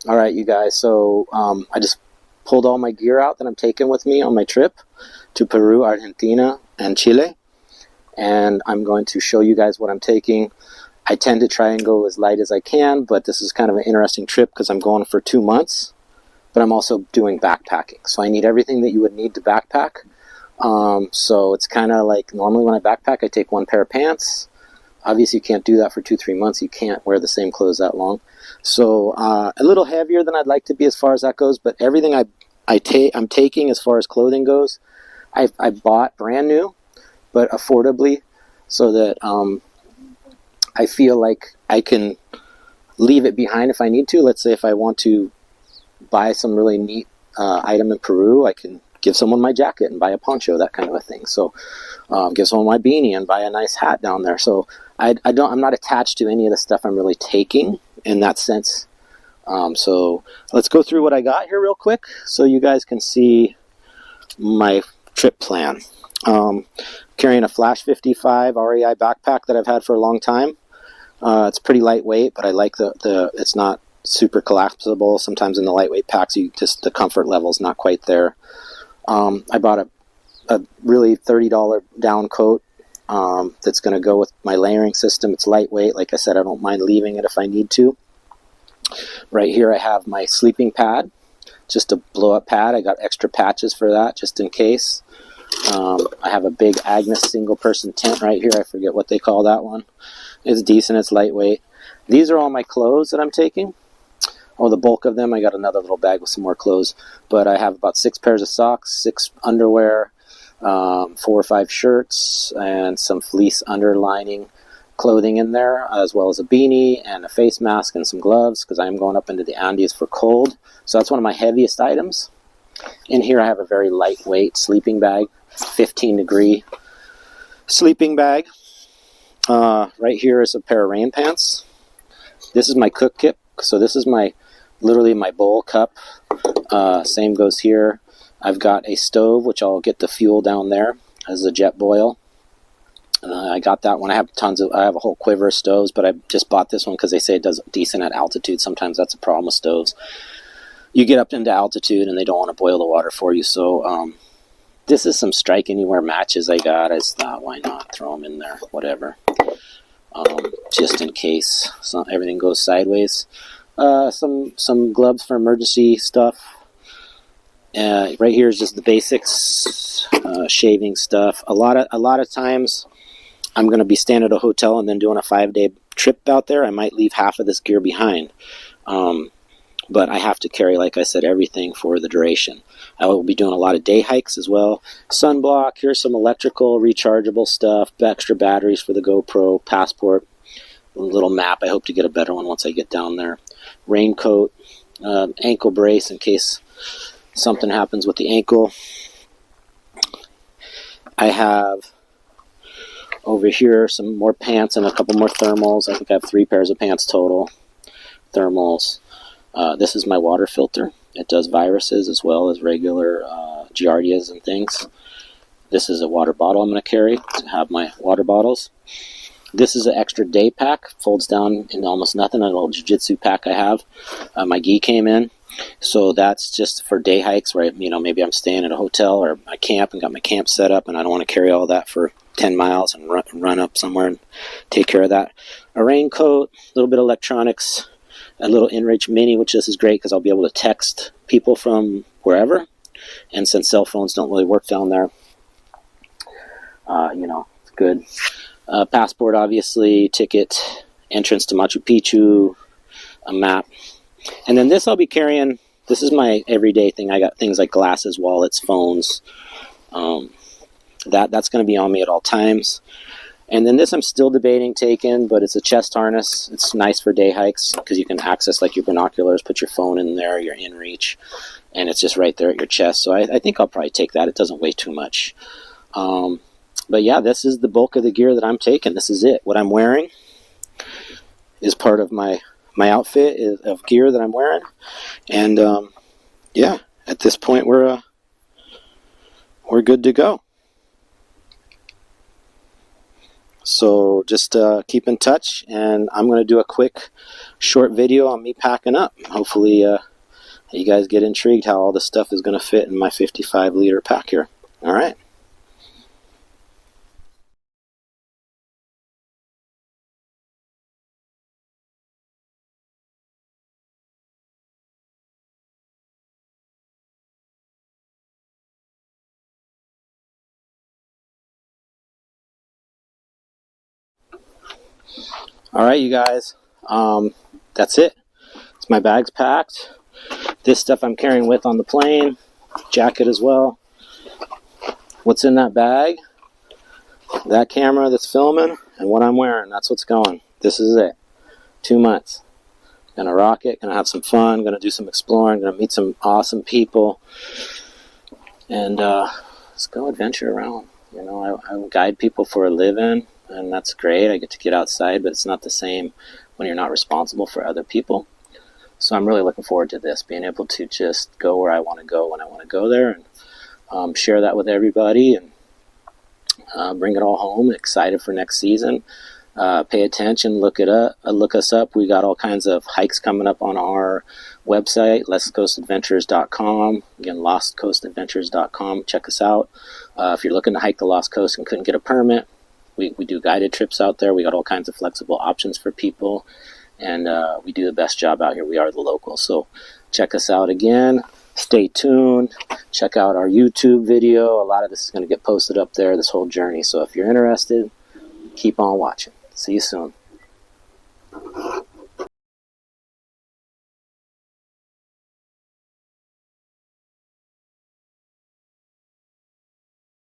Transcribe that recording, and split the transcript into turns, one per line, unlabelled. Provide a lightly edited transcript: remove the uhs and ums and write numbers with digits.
All right, you guys. So I just pulled all my gear out that I'm taking with me on my trip to Peru, Argentina, and Chile. And I'm going to show you guys what I'm taking. I tend to try and go as light as I can, but this is kind of an interesting trip because I'm going for 2 months, but I'm also doing backpacking. So I need everything that you would need to backpack. So it's kind of like normally when I backpack, I take one pair of pants. Obviously, you can't do that for 2-3 months. You can't wear the same clothes that long. So a little heavier than I'd like to be as far as that goes, but everything I'm taking as far as clothing goes, I bought brand new, but affordably, so that I feel like I can leave it behind if I need to. Let's say if I want to buy some really neat item in Peru, I can give someone my jacket and buy a poncho, that kind of a thing. So give someone my beanie and buy a nice hat down there. So I'm not attached to any of the stuff I'm really taking in that sense. So let's go through what I got here real quick so you guys can see my trip plan. Carrying a Flash 55 REI backpack that I've had for a long time. It's pretty lightweight, but I like it's not super collapsible. Sometimes in the lightweight packs, the comfort level is not quite there. I bought a really $30 down coat that's going to go with my layering system. It's lightweight. Like I said, I don't mind leaving it if I need to. Right here I have my sleeping pad, just a blow-up pad. I got extra patches for that just in case. I have a big Agnes single-person tent right here. I forget what they call that one. It's decent. It's lightweight. These are all my clothes that I'm taking. Oh, the bulk of them. I got another little bag with some more clothes. But I have about 6 pairs of socks, 6 underwear, 4 or 5 shirts, and some fleece underlining clothing in there, as well as a beanie and a face mask and some gloves because I'm going up into the Andes for cold. So that's one of my heaviest items. In here I have a very lightweight sleeping bag, 15-degree sleeping bag. Right here is a pair of rain pants. This is my cook kit. So this is literally my bowl cup. Same goes here. I've got a stove, which I'll get the fuel down there as a jet boil. I got that one. I have a whole quiver of stoves, but I just bought this one because they say it does decent at altitude. Sometimes that's a problem with stoves. You get up into altitude and they don't want to boil the water for you. So this is some Strike Anywhere matches I got. I just thought, why not throw them in there? Whatever. Just in case everything goes sideways. Some gloves for emergency stuff. Right here is just the basics, shaving stuff. A lot of times I'm going to be staying at a hotel and then doing a 5-day trip out there. I might leave half of this gear behind. But I have to carry, like I said, everything for the duration. I will be doing a lot of day hikes as well. Sunblock, here's some electrical, rechargeable stuff, extra batteries for the GoPro, passport, a little map. I hope to get a better one once I get down there. Raincoat, ankle brace in case something happens with the ankle. I have over here some more pants and a couple more thermals. I think I have 3 pairs of pants total. Thermals. This is my water filter. It does viruses as well as regular giardias and things. This is a water bottle I'm going to carry to have my water bottles. This is an extra day pack. Folds down into almost nothing. A little jiu-jitsu pack I have. My gi came in. So that's just for day hikes where, maybe I'm staying at a hotel or I camp and got my camp set up and I don't want to carry all that for 10 miles and run up somewhere and take care of that. A raincoat, a little bit of electronics, a little inReach Mini, which this is great because I'll be able to text people from wherever. And since cell phones don't really work down there, it's good. Passport, obviously, ticket, entrance to Machu Picchu, a map. And then this I'll be carrying. This is my everyday thing. I got things like glasses, wallets, phones. That's going to be on me at all times. And then this I'm still debating taking, but it's a chest harness. It's nice for day hikes because you can access like your binoculars, put your phone in there, your inReach, and it's just right there at your chest. So I think I'll probably take that. It doesn't weigh too much. But yeah, this is the bulk of the gear that I'm taking. This is it. What I'm wearing is part of my outfit of gear that I'm wearing. And yeah, at this point we're good to go. So just keep in touch, and I'm going to do a quick short video on me packing up. Hopefully you guys get intrigued how all this stuff is going to fit in my 55-liter pack here. All right. All right, you guys. That's it. It's my bags packed. This stuff I'm carrying with on the plane. Jacket as well. What's in that bag? That camera that's filming and what I'm wearing. That's what's going. This is it. 2 months. Gonna rock it. Gonna have some fun. Gonna do some exploring. Gonna meet some awesome people. And let's go adventure around. You know, I guide people for a living, and that's great. I get to get outside, but it's not the same when you're not responsible for other people. So I'm really looking forward to this, being able to just go where I want to go when I want to go there, and share that with everybody, and bring it all home. Excited for next season. Pay attention, look us up. We got all kinds of hikes coming up on our website, lostcoastadventures.com. Again, lostcoastadventures.com. Check us out. If you're looking to hike the Lost Coast and couldn't get a permit, we do guided trips out there. We got all kinds of flexible options for people, and we do the best job out here. We are the locals, so check us out again. Stay tuned. Check out our YouTube video. A lot of this is going to get posted up there, this whole journey. So if you're interested, keep on watching. See you soon.